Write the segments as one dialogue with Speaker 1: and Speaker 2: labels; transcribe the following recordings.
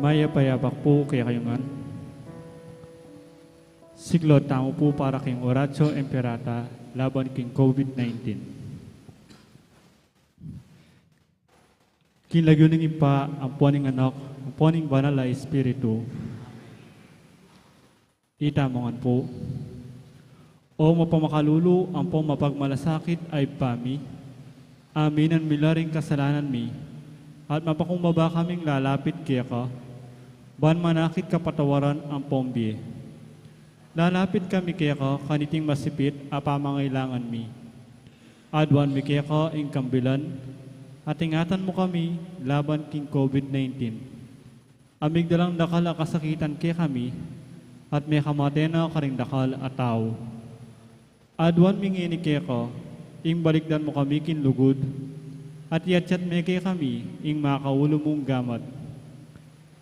Speaker 1: Maya payapak po kaya kayungan. Siklod tamo po para king Oratio Imperata laban king COVID-19. Kinlagyuning ipa ang puaning anak, ang puaning banal na espiritu. Itamongan po. O mapamakalulu ang po mapagmalasakit ay pami. Amin ang milaring kasalanan mi. At mapakumbaba kaming lalapit kaya ka. Ban manakit kapatawaran ang pombi. Lalapit kami kaya ka kaniting masipit apamangailangan mi. Adwan mi kaya ka ing kambilan at ingatan mo kami laban king COVID-19. Amig dalang dakal ang kasakitan kaya kami at may kamatena karing dakal at tao. Adwan mi ngini kaya ka ing balikdan mo kami kin lugod at yatsyat mi kaya kami ing makaulo mong gamat.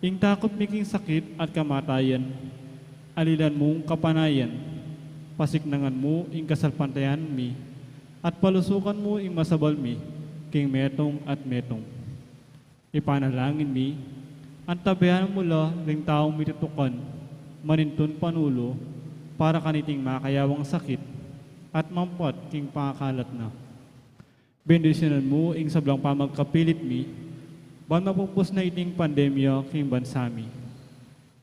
Speaker 1: Ing takot miking sakit at kamatayan, alilan mong kapanayan, pasiknangan mo ing kasalpantayan mi, at palusukan mo ing masabal mi, king metong at metong. Ipanalangin mi, ang tabihan mula ring taong mitutukan, manintun panulo, para kaniting makayawang sakit, at mampat king pangakalat na. Bendisyonan mo ing sablang pamagkapilit mi, ban mapupos na iting pandemya king bansami.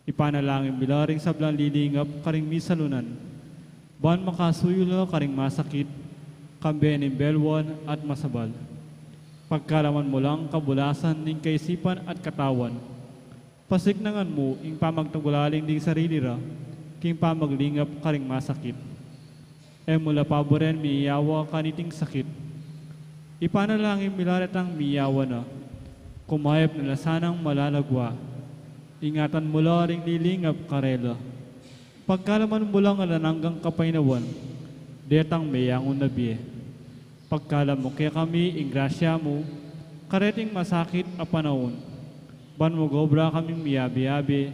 Speaker 1: Ipanalangin bilaring sablang lilingap karing misalunan, ban makasuyulo karing masakit, kambenin belwan at masabal. Pagkalaman mo lang kabulasan ning kaisipan at katawan, pasiknangan mo ing pamagtagulaling ding sarili ra, king pamaglingap karing masakit. E mula paboren miyawa kaniting sakit, ipanalangin milaretang miyawa na, kumayap na lasanang malalagwa, ingatan mula ring lilingap karela. Pagkalaman mo lang alananggang kapainawan, detang mayangon na biye. Pagkalam mo kaya kami, ing grasya mo, kareting masakit a panahon, ban mo gobra kaming miyabi-yabi,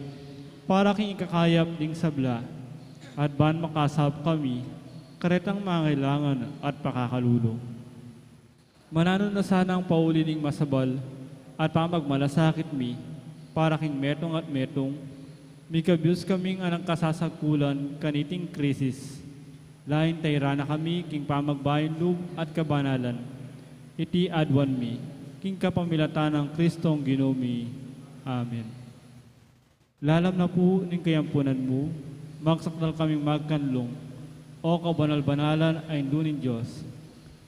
Speaker 1: para king ikakayap ding sabla, at ban makasab kami, karetang mangailangan at pakakalulong. Mananon na sana ang paulining masabal, at pamagmalasakit mi, para king metong at metong, mikabiyos kaming anang kasasagkulan kaniting krisis. Lain tayrana kami king pamagbayin loob at kabanalan. Iti adwan mi, king kapamilatan ng Kristong Ginoomi. Amen. Lalam na po ning kayampunan mo, magsakdal kaming magkanlong, o kabanal-banalan ay dunin Diyos.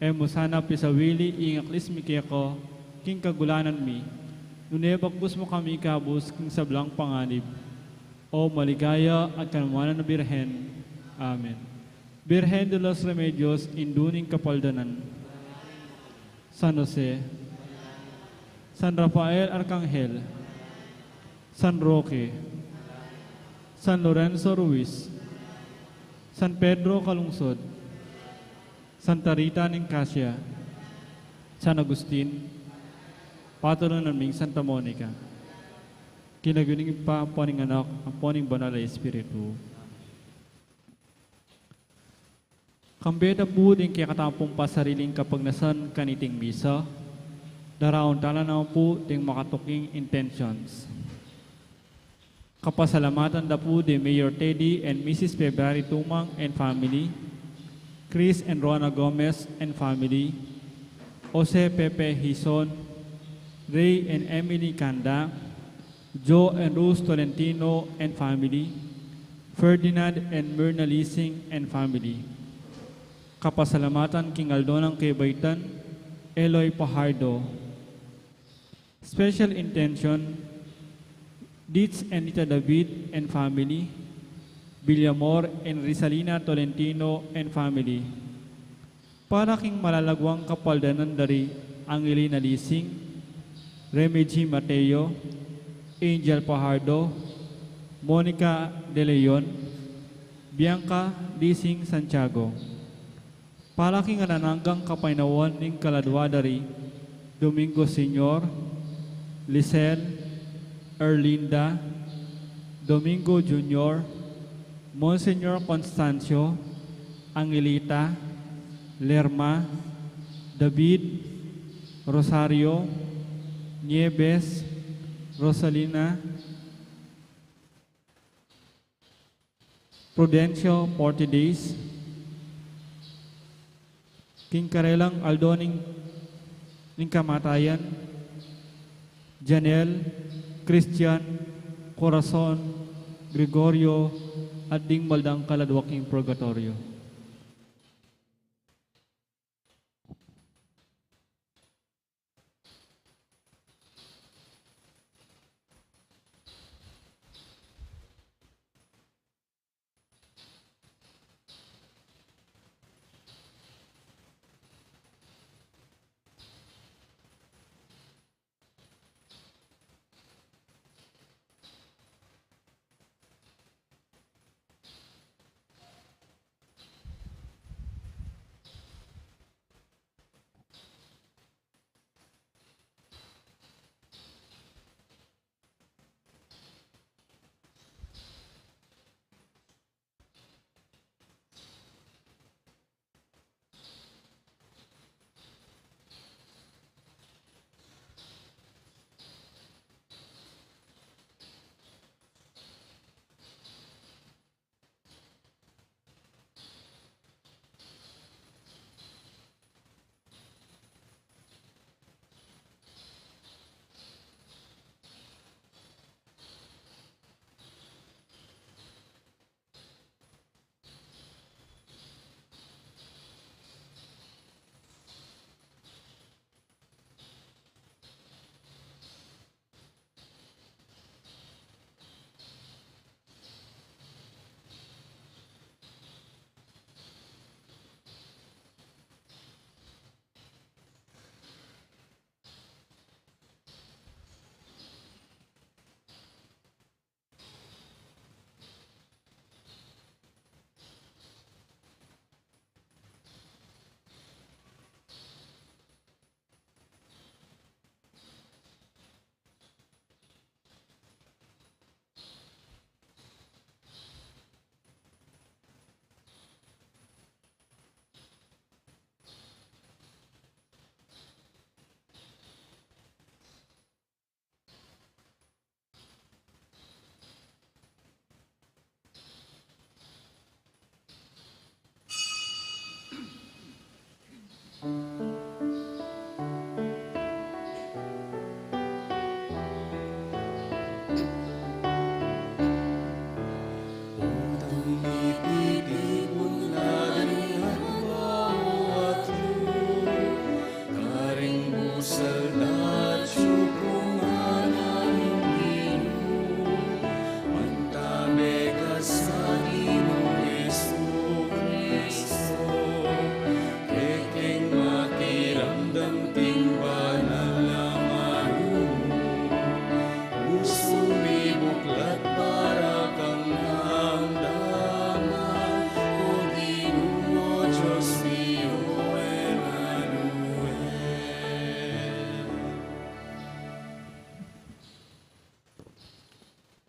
Speaker 1: E mo sana pisawili ingaklis mi kaya ko, king kagulanan mi, nunebakbus mo kami kabus king sablang panganib, o maligaya at kanumanan na Birhen. Amen. Birhen de los Remedios, induning kapaldanan. San Jose, San Rafael Arcangel, San Roque, San Lorenzo Ruiz, San Pedro Calungsod, Santa Rita Nicasia, San Agustin, Patron naming Santa Monica. Kinaguning pa ang poning anak, ang poning banal na espiritu. Kambeda po din kaya katampong pasariling kapag nasan kaniting misa, daraon tala na po ding makatuking intentions. Kapasalamatan da po di Mayor Teddy and Mrs. February Tumang and family, Chris and Rona Gomez and family, Jose Pepe Hison, Ray and Emily Kanda, Joe and Rose Tolentino and family, Ferdinand and Myrna Leasing and family. Kapasalamatan King Aldonang Kebaitan, Eloy Pajardo. Special intention, Ditz and Nita David and family, Villamor and Rizalina Tolentino and family. Para king malalagwang kapaldanan dari Angelina Lising, Remy G. Mateo, Angel Pajardo, Monica De Leon, Bianca Lising Santiago. Para king anananggang kapainawan ning kaladwa dari Domingo Senior, Lisel, Erlinda, Domingo Jr., Monsignor Constancio, Angelita, Lerma, David, Rosario, Nieves, Rosalina, Prudencio Portides, King Karelang Aldoning Kamatayan, Janelle, Christian, Corazon, Gregorio, at ding maldang kaladwaking purgatorio.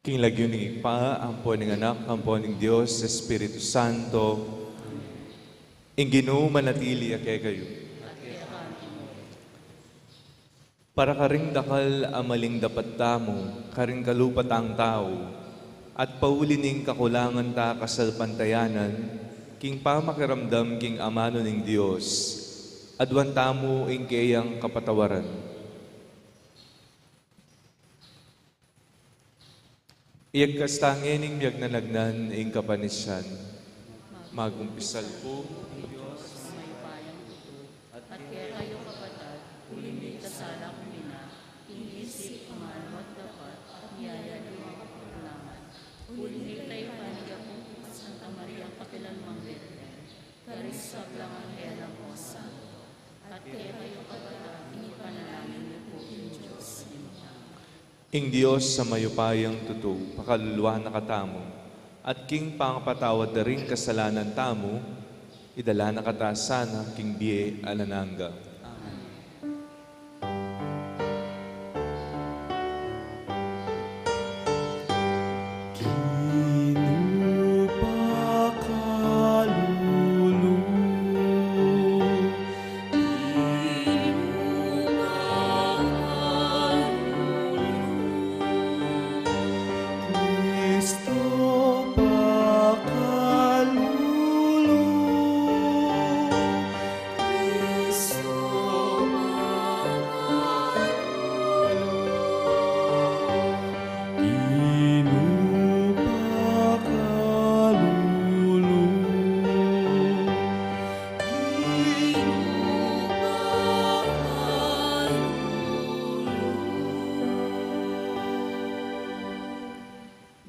Speaker 2: King lagyuning pa, ampo ng anak, ampo ng Diyos, Espiritu Santo, ing Ginoo manatili ake kayo. Para karing dakal amaling dapat tamo, karing kalupat ang tao, at paulining kakulangan ta kasalpantayanan, king pamakiramdam king amano ng Diyos, adwan tamo ing kayang kapatawaran. Iyag kastangining biyag nanagnan ing kapanisyan. Magumpisal po
Speaker 3: ng Diyos sa may payang ito, at kaya kayo kapatid, ulimig kasala kumina, isip amalot dapat at yaya di mga kapulaman. Ulit tayo paniga po Santa Maria Kapilalmang Virgen. Karis sa blangang elang osa. At kaya kayo kabata, inipanalangin niyo po in Diyos.
Speaker 2: Ing Diyos sa mayupayang tuto, pakaluluwa na katamo, at king pangapatawad na rin kasalanan tamo, idala na kata sana king biye alananga.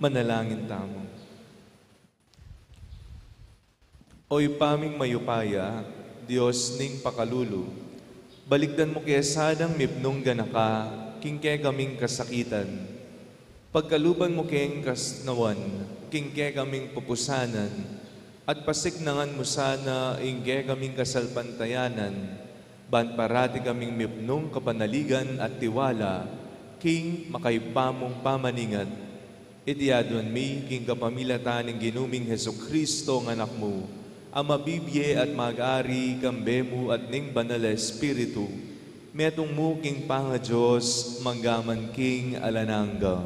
Speaker 2: Manalangin tamo. Oy paming mayupaya, Diyos ning pakalulu, baligdan mo kaya sadang mipnong ganaka, king kaya kaming kasakitan. Pagkaluban mo kayang kasnawan, king kaya kaming pupusanan, at pasignangan mo sana ing kaya kaming kasalpantayanan, ban parati kaming mipnong kapanaligan at tiwala, king makaipamong pamaningat. Itiadwan mi, king kapamilatan ng ginuming Heso Kristo ng anak mo, ang mabibye at mag-ari, kambemo at ning banal Espiritu, metong mo, king panga Diyos, manggaman king alananga.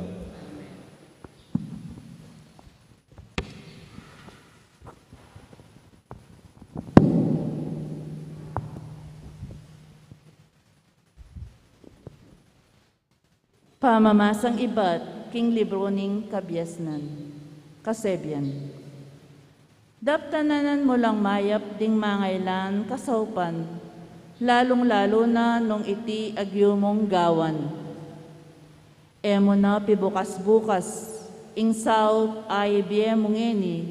Speaker 4: Pamamasang iba't king libro ning kabiasnan, kasebyan. Daptananan mo lang mayap ding mangailan kasaupan, lalong-lalo na nung iti agyumong gawan. Emo na pibukas-bukas, ing sao ay mong eni,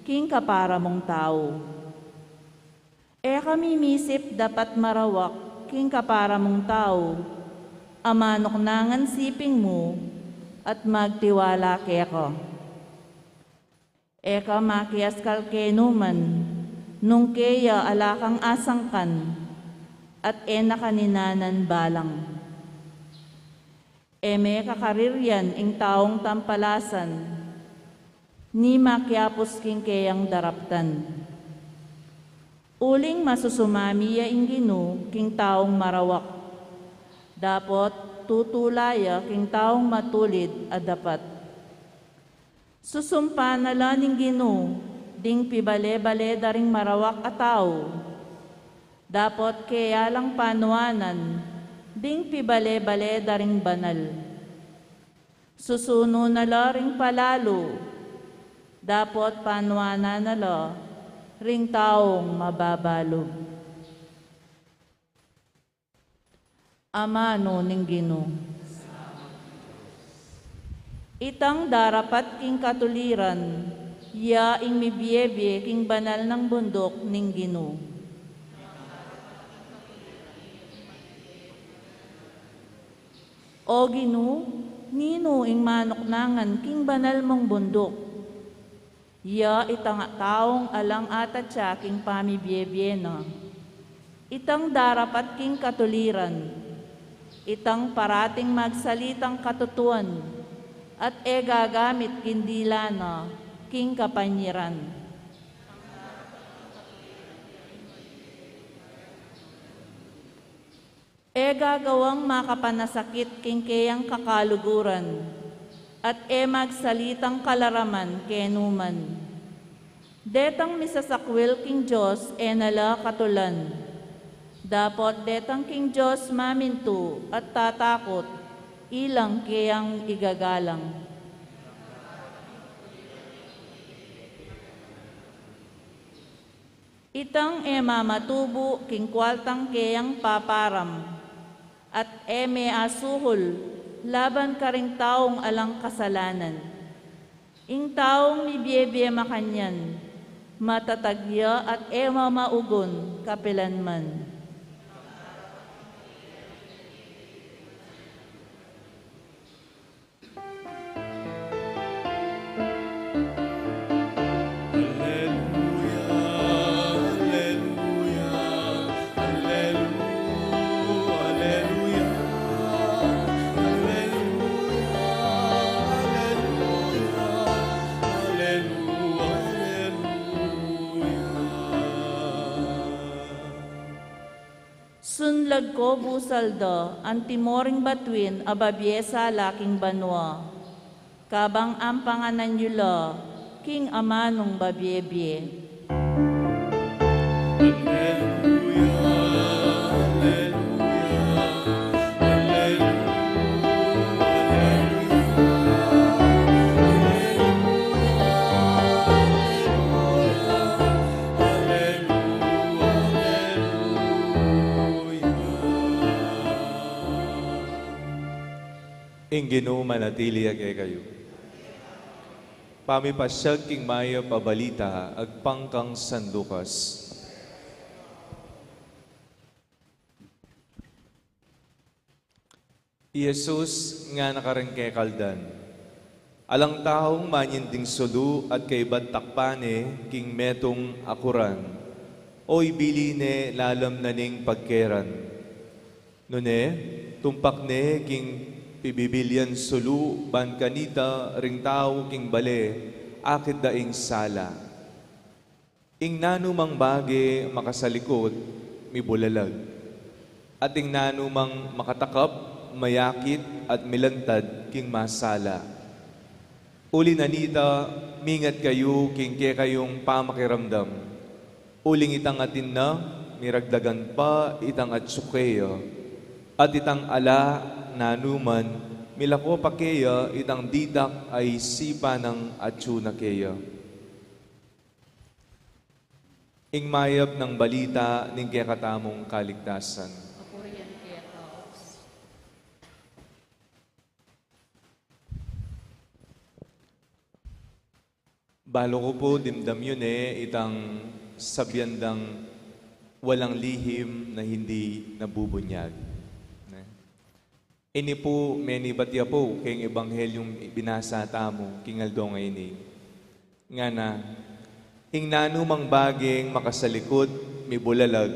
Speaker 4: king kapara mong tao. Kami misip dapat marawak, king kapara mong tao, amanok nangan siping mo, at magtiwala keko. Eka makias kalkenuman, nung keya alakang asangkan, at ena kaninanan balang. Eme kakariryan ing taong tampalasan, ni makiapos king keyang daraptan. Uling masusumami ya ing ginu king taong marawak, dapot tutulaya king taong matulid a dapat. Susumpa na laning ginu, ding pibale-bale daring marawak a tao. Dapot kaya lang panuanan, ding pibale-bale daring banal. Susuno na laring palalo, dapot panuanan na la, ring taong mababalo. Amano ning Ginoo. Itang darapat king katuliran, ya ing mibiyebye king banal ng bundok ning Ginoo. O Ginoo, nino ing manok nangan king banal mong bundok. Ya itang taong alang atatsa king pamibiyebye na. Itang darapat king katuliran, itang parating magsalitang katutuan, at gagamit kindila na king kapanyiran. Gagawang makapanasakit king keyang kakaluguran, at magsalitang kalaraman kenuman. Detang misasakwil king Diyos nala katulan. Dapot detang king Diyos maminto at tatakot, ilang kayang igagalang. Itang mamatubo king kwaltang kayang paparam, at eme asuhol, laban ka ring taong alang kasalanan. Ing taong mibyebye makanyan, matatagya at ema maugon kapilanman. Sunlag ko busalda, ang timoring batuin, ababyesa laking banwa. Kabang ang panganan yula, king amanong babyebye.
Speaker 2: Ingino manatili agay kayo. Pamipasyag king maya pabalita agpangkang sandukas. Jesus nga nakarengke kaldan. Alang taong manyinding sulu at kay takpane king metong akuran. Oy biline lalam naning pagkeran. Nune, tumpak ne king pibibilyan sulu, ban kanita, ring tao, king bale, akit daing sala. Ing nanumang bage makasalikod, mibulalag. At ing nanumang makatakap, mayakit at milantad, king masala. Uli nanita, mingat kayo, king ke kayong pamakiramdam. Uling itang atin na, miragdagan pa, itang at sukeya. At itang ala, nanuman, milako pa keya, itang didak ay sipa ng atsuna keya. Ing mayap ng balita ning kekatamong kaligtasan.
Speaker 3: Papurihan kaya Taos.
Speaker 2: Balo ko po, dimdam yun itang sabyandang walang lihim na hindi nabubunyag. Ini po, meni batya po, king ebanghelyong binasa tamo, king aldo ngayon nga na, ing nanumang baging makasalikod, mibulalag,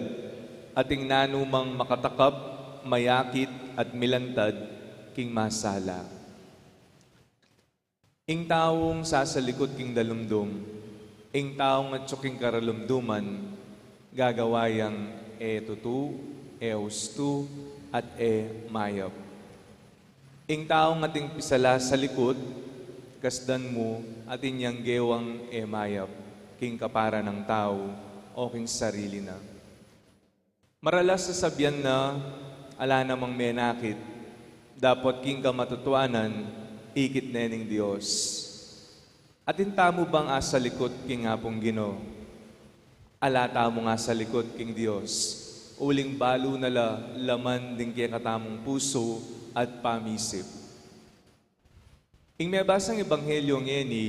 Speaker 2: at ing nanumang makatakap, mayakit at milantad, king masala. Ing taong sasalikod king dalumdum, ing taong at king karalumduman, gagawayang tutu, ustu, at mayap. Ing taong ating pisala sa likod, kasdan mo at inyang gewang mayap, king kapara ng tao o king sarili na. Maralas sa sabyan na ala namang menakit, dapat king kamatutuanan, ikit nening Diyos. Atin tamo bang asa likod king hapong Ginoo? Ala tamo nga sa likod king Diyos, uling balo nala laman ding kaya katamong puso at pamisip. Ing may basang ebanghelyo ngeni,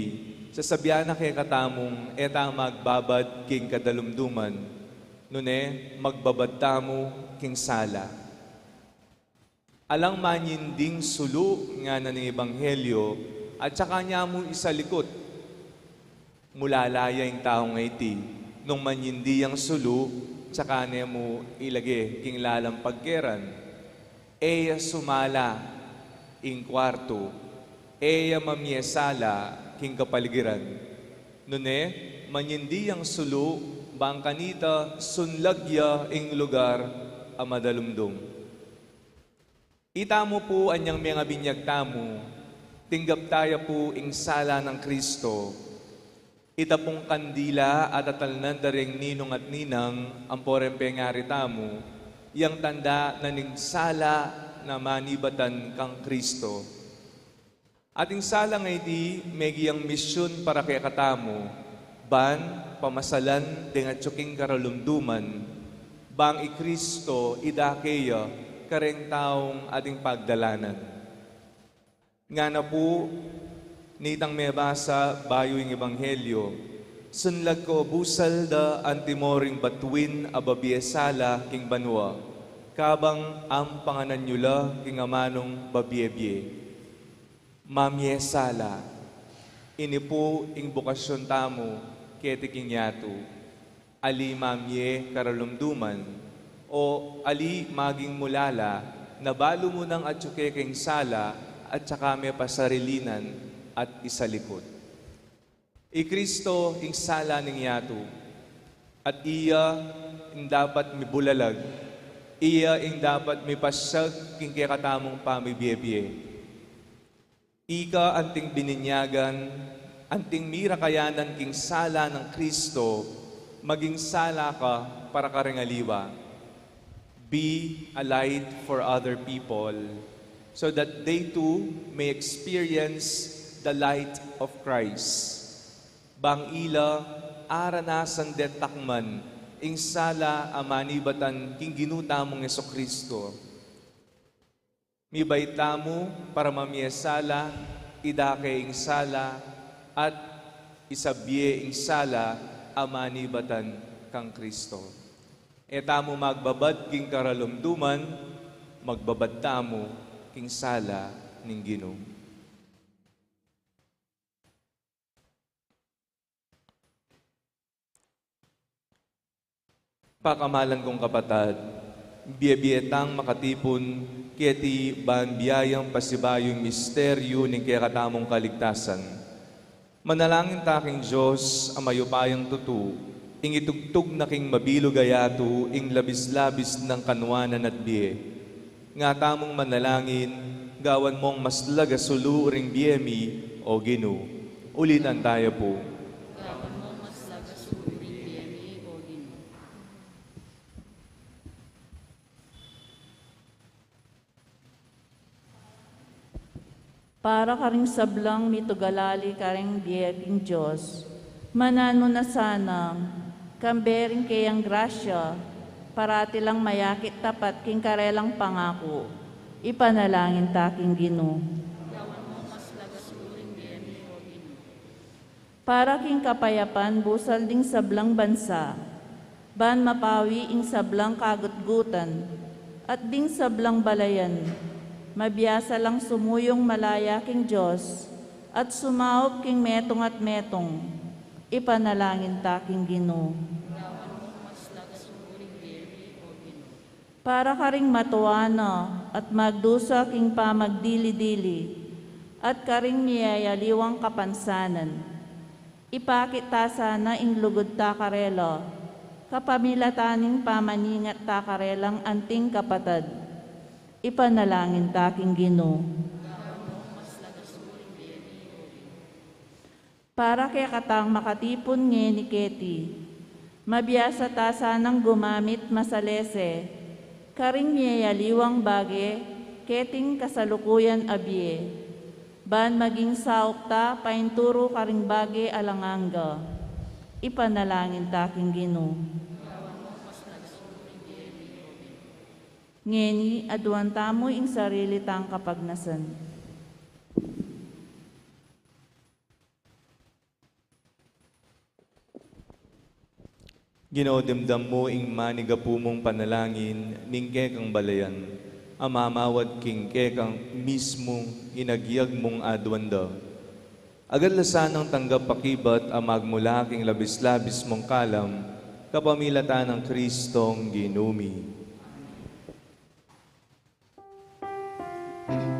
Speaker 2: sasabihan na kay katamong etang magbabad king kadalumduman, nune magbabad tamo king sala. Alang manyinding sulu nga na ng ebanghelyo, at saka niya mo isalikot. Mulalaya yung taong iti, nung manyindi ang sulu, saka niya mo ilagay king lalang pagkeran. Eya sumala ing kwarto, eya mamyesala king kapaligiran. Nune, manyindi ang sulu, bang kanita sunlagya ing lugar a madalumdum. Ita mo po anyang mga binyag tamo, tinggap tayo po ing sala ng Kristo. Ita pong kandila at atalnan daring ninong at ninang ang porempengari tamo, yang tanda na ning sala na manibatan kang Kristo. Ating sala ngay di, megiyang misyon para kay katamo, ban, pamasalan, dengan tsuking karalumduman, bang i Kristo idakeya, kareng taong ating pagdalanan. Nga na po, nitang may basa bayo yung ebanghelyo, sunlag ko busal da antimoring batuin ababiesala king banwa, kabang ang panganan nyula king amanong babiebye. Mamiesala, ini po ing bukasyon tamo kete king yato, ali mamye karalumduman, o ali maging mulala, nabalo mo ng atsuke king sala, at saka may pasarilinan at isalikod. Kristo ing sala ning yato, at iya ing dapat mibulalag, iya ing dapat mipasyag king kakatamong pamibiyebye. Ika anting bininyagan, anting mira kayanan king sala ng Kristo, maging sala ka para karengaliwa. Be a light for other people, so that they too may experience the light of Christ. Bang ila, aranasan detakman, ing sala amanibatan king ginutamong Kristo. Mibaytamo para mamiesala, idake ing sala, at isabye ing sala, amanibatan kang Kristo. Etamo magbabad king karalumduman, magbabad tamo king sala ning Ginoo. Pakamalan kong kapatad, biyabiyetang makatipon, keti banbiyayang pasibayong misteryo ni kakatamong kaligtasan. Manalangin taking Diyos, amayupayang tutu, ing itugtog na king mabilugayato, ing labis-labis ng kanwanan at biye. Nga tamong manalangin, gawan mong mas lagasulu ring biyemi o Ginoo. Ulitan tayo po.
Speaker 3: Gawan mo mas lagasuri biyemi o Ginoo.
Speaker 4: Para ka ring sablang mitugalali ka ring biyeging Diyos, manano na sana, kambering kayang grasya, parati lang mayakit tapat king karelang pangako, ipanalangin taking Ginoo.
Speaker 3: Gawan mo mas lagasuri biyemi o Ginoo.
Speaker 4: Para king kapayapan busal ding sablang bansa, ban mapawi ing sablang kagutgutan, at ding sablang balayan, mabiyasa lang sumuyong malaya king Diyos, at sumaop king metong at metong, ipanalangin taking Ginoo.
Speaker 3: Gawan mo mas lagasuri biyemi o Ginoo.
Speaker 4: Para ka ring matuwana at magdusa king pamagdili-dili, at karing miyayaliwang kapansanan. Ipakit ta sana ing lugod ta karela, kapamilataning pamaningat ta karelang anting kapatad. Ipanalangin taking Ginoo. Para kay katang makatipon nge ni Keti, mabiyasa ta sanang gumamit masalese, karing miyayaliwang bage, keting kasalukuyan abye, ban maging saop ta painturo karing bage alanganga. Ipanalangin taking Ginoo. Ngeni aduan tamo ing sarili tang kapagnasan.
Speaker 2: Ginodimdam mo ing manigapumong panalangin, ningke kang balayan, amamawad kingke kang mismong inagyag mong adwanda. Agad lasanang tanggap pakibat amagmula king labis-labis mong kalam, kapamilatan ng Kristong ginumi.
Speaker 3: Iyang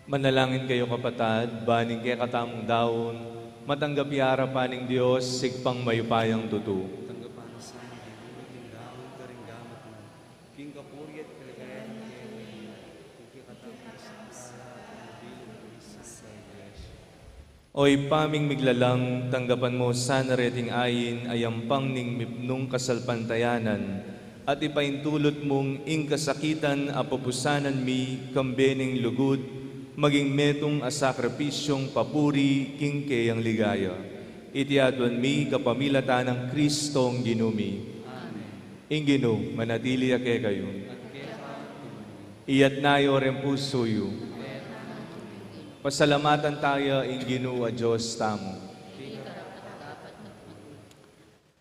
Speaker 2: Manalangin kayo kapatad, baning kay katamong daon, matanggap yara paning Diyos, sigpang mayupayang tutu.
Speaker 5: Tanggapan sa amin, ulitin daon karinggamat mo. King kapuriat kalagayan kaya ikikatapos sa bilog sa iglesia.
Speaker 2: Oy paming miglalang, tanggapan mo sana reting ayin, ayampang ning mipnong kasalpantayanan, at ipaintulot mong ing kasakitan apapusanan mi, kambening lugod, maging metong a sakripisyong papuri, king kayang ligaya. Itiadwan mi kapamilata ng Kristong ginumi. Ingino, manatili ake kayo. Iyat nayo rin pusoyo. Pasalamatan tayo, ingino a Diyos tamo.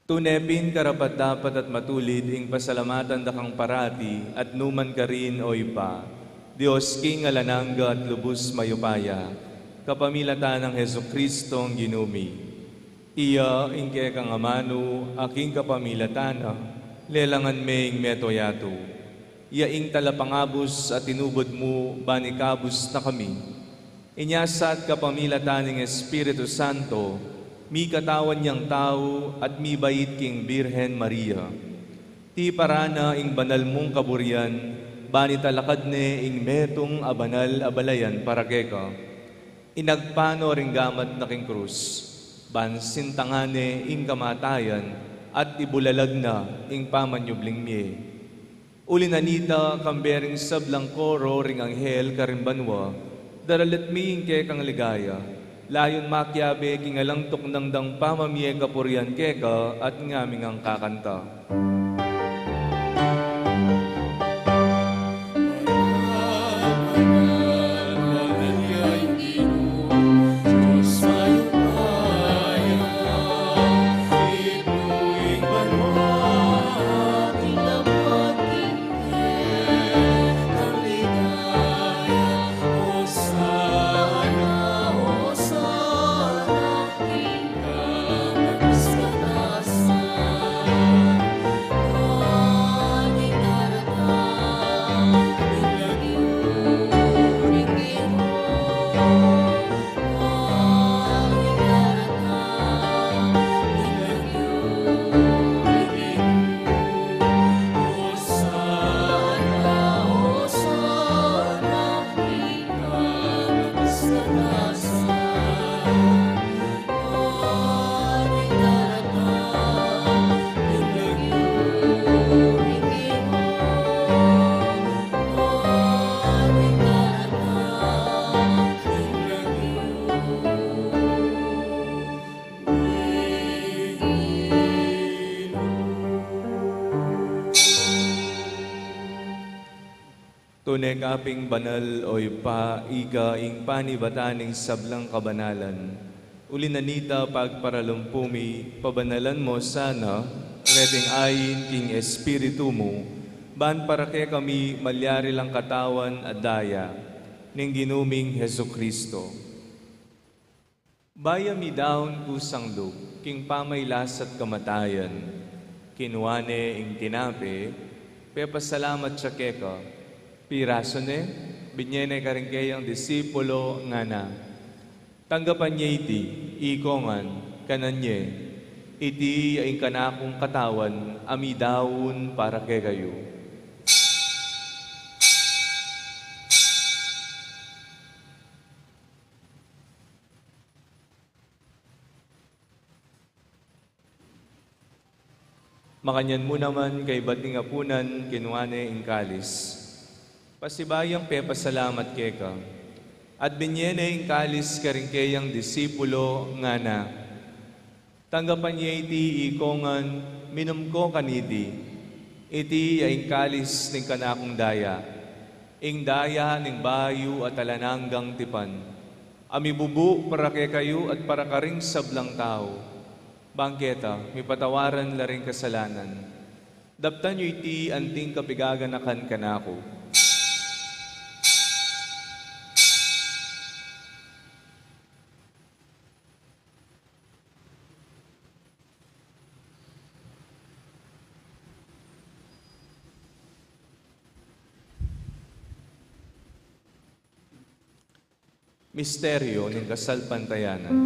Speaker 2: Tunepin karapat dapat at matulid, ing pasalamatan dakang parati, at numan ka rin oy pa. Diyos king alanangga at lubos mayupaya, kapamilata ng Heso Kristong ginumi. Iya ingke kang amano, aking kapamilatana, lelangan meing metoyato. Iya ing talapangabos at tinubod mo, banikabos na kami. Inyasat kapamilatan ng Espiritu Santo, mi katawan niyang tao at mi bait king Birhen Maria. Ti parana ing banal mong kaburian, bani talakad ne ing metong abanal abalayan para keka. Inagpano ring gamat na king krus, bansin tangane ing kamatayan, at ibulalag na ing pamanyubling mie. Ulinanita kambering sablang koro ring anghel karimbanwa, daralat mi ing kekang ligaya, layon makyabe kingalang tuknang dang pamamie kapurian keka at ngaming ang kakanta. Tunay kaping banal oy pa iga ing panibataning sablang kabanalan. Ulinanita pagparalumpumi, pabanalan mo sana, reting ayin king espiritu mo, ban para kay kami malyari lang katawan at daya, ning ginuming Heso Kristo. Baya mi daon kusang luk, king pamaylas at kamatayan, kinuane ing tinape, pepasalamat siya keka, piraso ne, binyene karingkayang disipulo nga na. Tanggapan niya iti, ikongan, kananye, iti ay kanakong katawan, amidawon para kay kayo. Makanyan mo naman kay bating apunan, kinuane ing kalis. Pasibayang pepasalamat keka, at binyene ing kalis karingkayang disipulo nga na. Tanggapan niya iti ikongan, minum ko kaniti, iti yaing kalis ning kanakong daya, ing daya ning bayu at alananggang tipan. Ami bubu para kay kayo at para karing sablang tao. Bangketa, may patawaran la ring kasalanan. Daptan nyo iti anting kapigaganakan kanako. Misteryo ng Kasalpantayanan.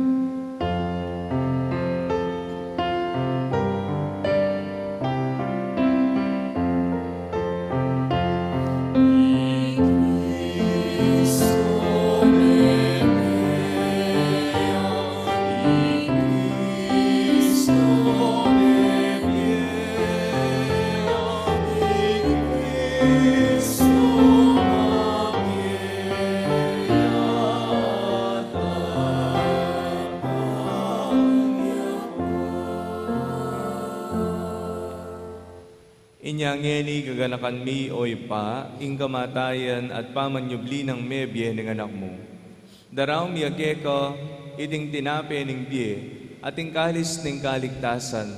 Speaker 2: Inyangeni gaganakan mi oy pa, ing kamatayan at pamanyubli ng mebye ng anak mo. Daraw mi ageka, iting tinape ning bie, ating kalis ning kaligtasan.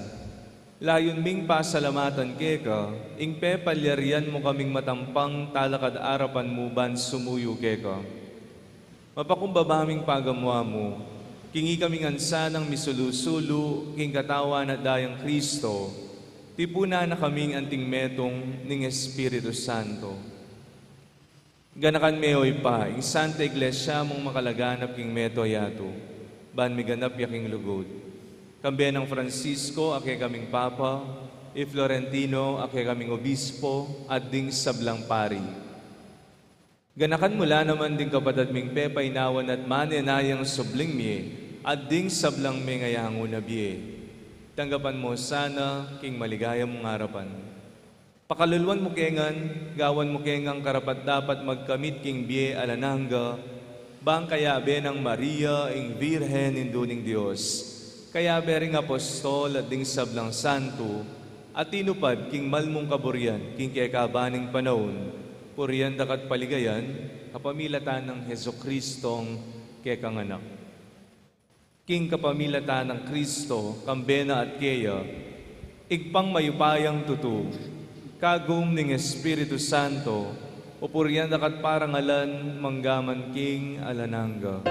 Speaker 2: Layon ming pasalamatan keka, ing pepalyarian mo kaming matampang talakad arapan mo ban sumuyo keka. Mapakumbabaming pagamwa mo, kingi kaming ansa ng misulusulu, king katawan at dayang Kristo, tipuna na kaming anting metong ning Espiritu Santo. Ganakan meoy pa, ing Santa Iglesia mong makalaganap king meto yato, ban miganap yaking lugod. Kambe ng Francisco, ake kaming Papa, e Florentino, ake kaming Obispo, at ding sablang pari. Ganakan mula naman ding kapatad ming pepay nawan at manenayang subling miye, at ding sablang may ngayango na biye. Tanggapan mo sana, king maligaya mong harapan. Pakalulwan mo kengan, gawan mo kengang karapat dapat magkamit king biye alanangga, bang kaya benang Maria, ing Virhen induning Diyos, kaya bering apostol at ding sablang santo, at tinupad king malmong kaburian, king kekabaning panahon, puriyan dakat paligayan, kapamilatan ng Heso Kristong kekanganak. King kapamilatan ng Kristo, kambena at keya, igpang mayupayang tutu, kagum ning Espiritu Santo, upurian dakat parangalan, manggaman king alanangga.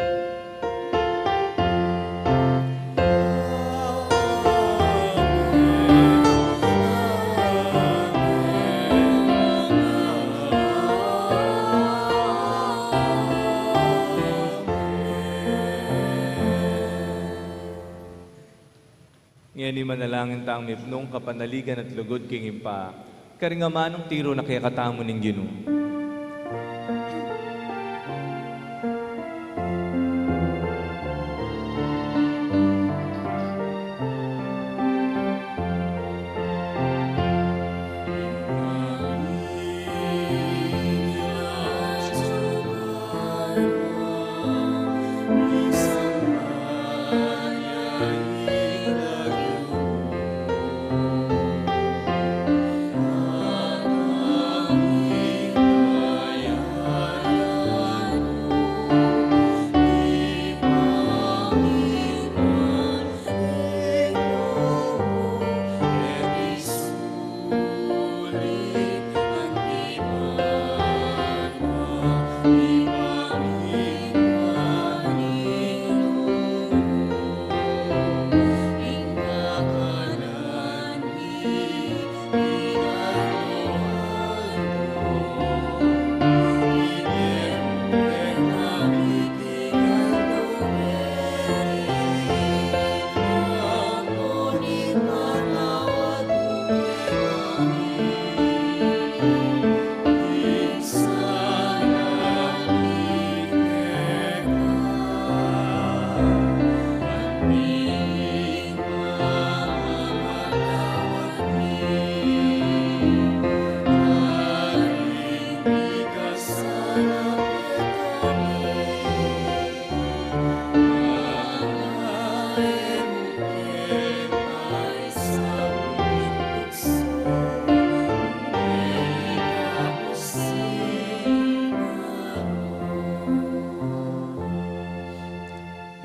Speaker 2: Ngayon ni manalangin taang mipnong kapanaligan at lugod king impa, karingamanong tiro na kaya katamo ning Ginoo.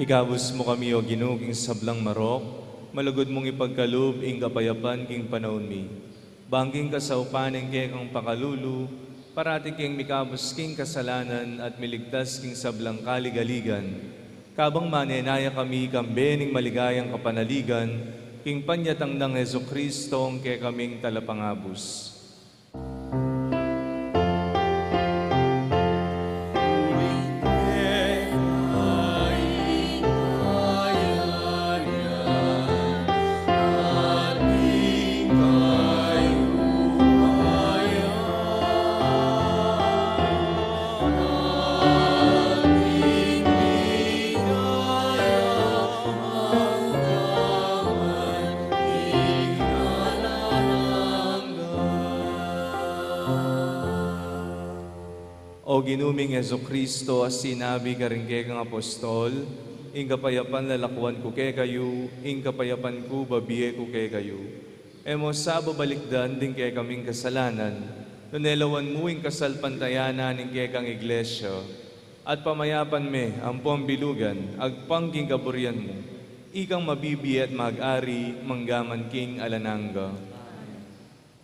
Speaker 2: Igabos mo kami o ginuging sablang marok, malugod mong ipagkaloob ing kapayapan king panahon mi. Bangging ka sa upaning kang pakalulu, parati king mikabos king kasalanan at miligtas king sablang kaligaligan. Kabang manenaya kami kambening maligayang kapanaligan, king panyatang ng Heso Kristo ang kaming talapangabos. O ginuming Heso Kristo, as sinabi ka rin kang apostol, ing kapayapan lalakwan ko kay kayo, ing kapayapan ko babiye ko kay kayo. Emo sa babalikdan din kay kaming kasalanan, nunelawan mo ing kasalpantayanan ing kay kang iglesia, at pamayapan me ang pambilugan, agpangking kaburian mo, ikang mabibiye at mag-ari, manggaman king alananga.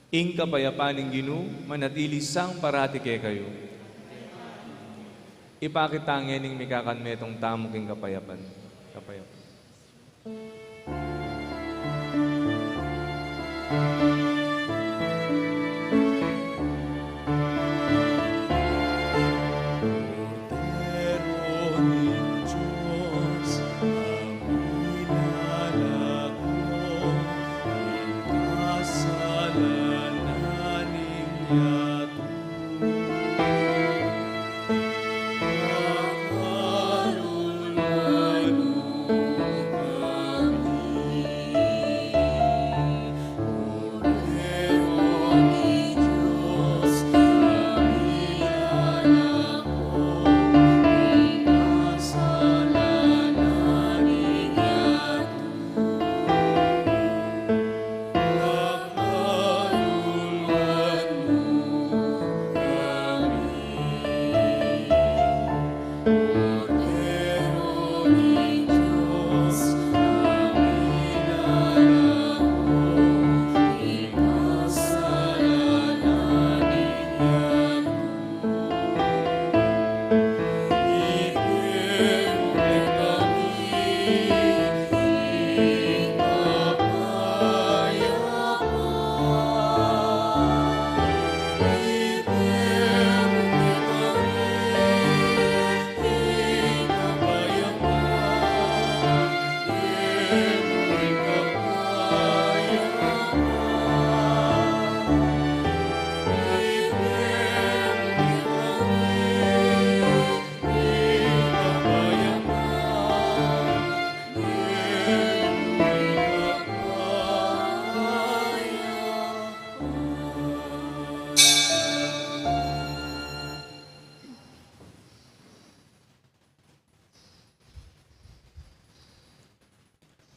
Speaker 2: Ing kapayapan ing ginu, manatili sang parati kay kayo. Ipakitangin ning mikakan metong tamo king kapayapan. Kapayapan.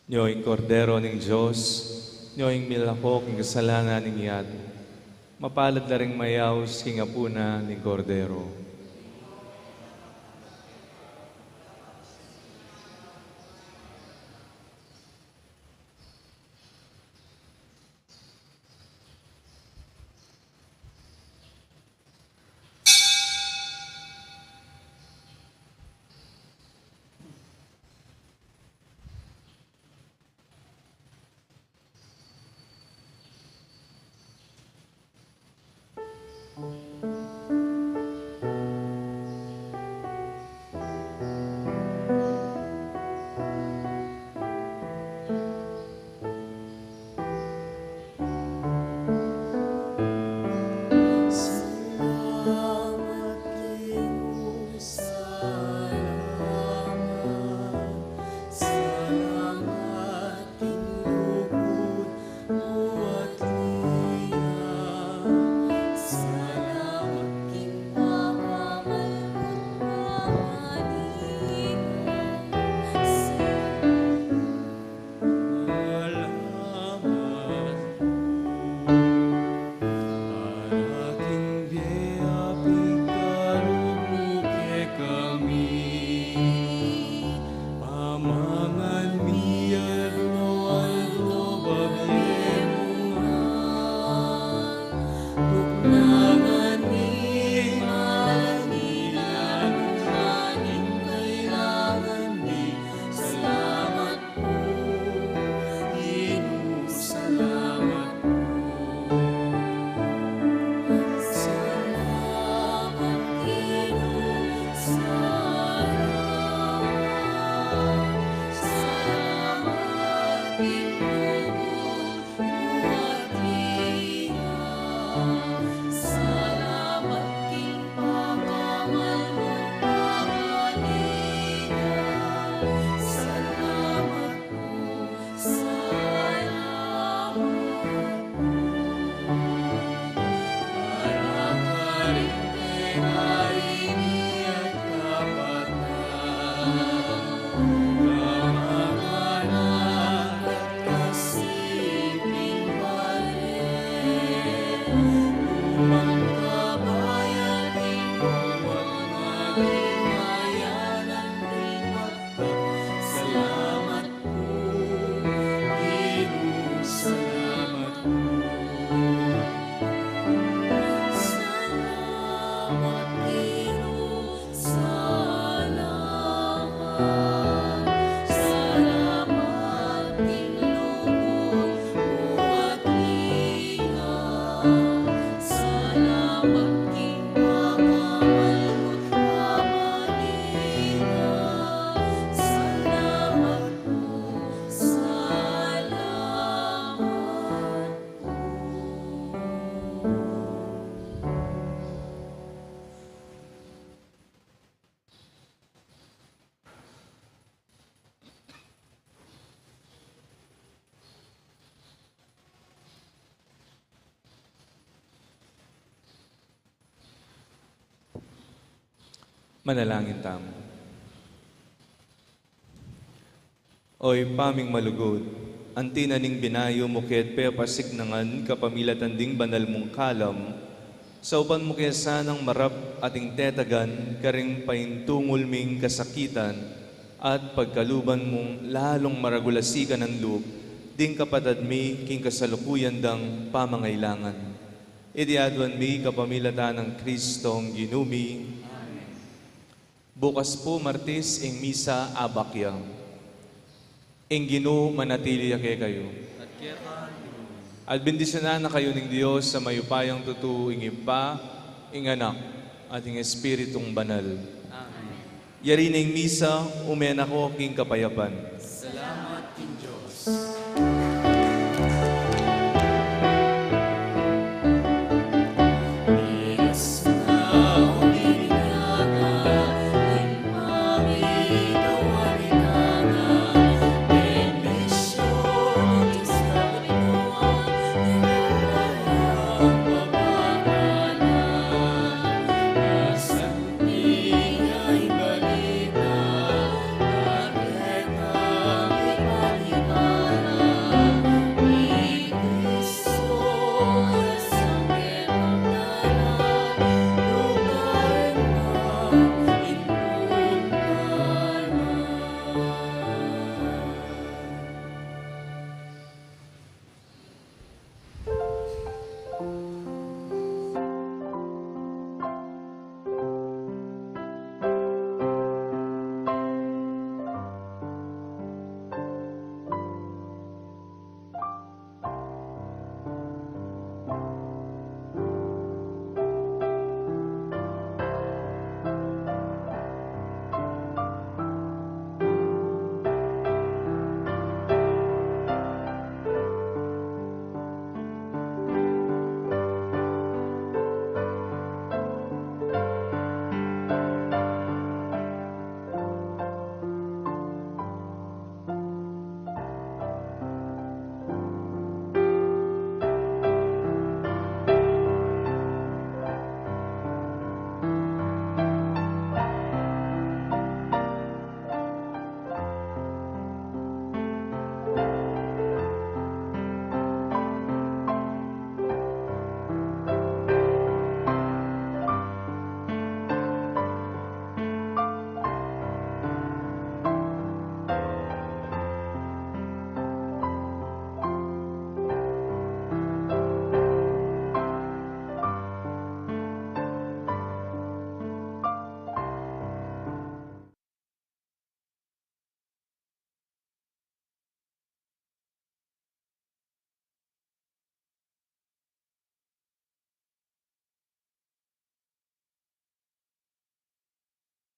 Speaker 2: Nyoing kordero ng Diyos, nyoing milakok ng kasalanan ng iyat, mapalad na ring mayaw singapuna ng kordero. Manalangin tamo. Oy paming malugod, ang tinaning binayo mo ket pepasiknangan kapamilatan ding banal mong kalam, sa upan mo kesa ng marap ating tetagan, karing paintungol ming kasakitan, at pagkaluban mong lalong maragulasikan ng loob, ding kapatad mi king kasalukuyan dang pamangailangan. Idiadwan mi kapamilatan ng Kristong ginumi. Bukas po Martes ing misa abakyang. Ing Ginoo manatili ake kayo.
Speaker 5: At kaya ka,
Speaker 2: At bendisyonan na kayo ng Diyos sa mayupayang tutu ing Ipa, ing Anak, at ing Espiritong Banal.
Speaker 5: Amen.
Speaker 2: Yari ning misa, umen ako king kapayapan.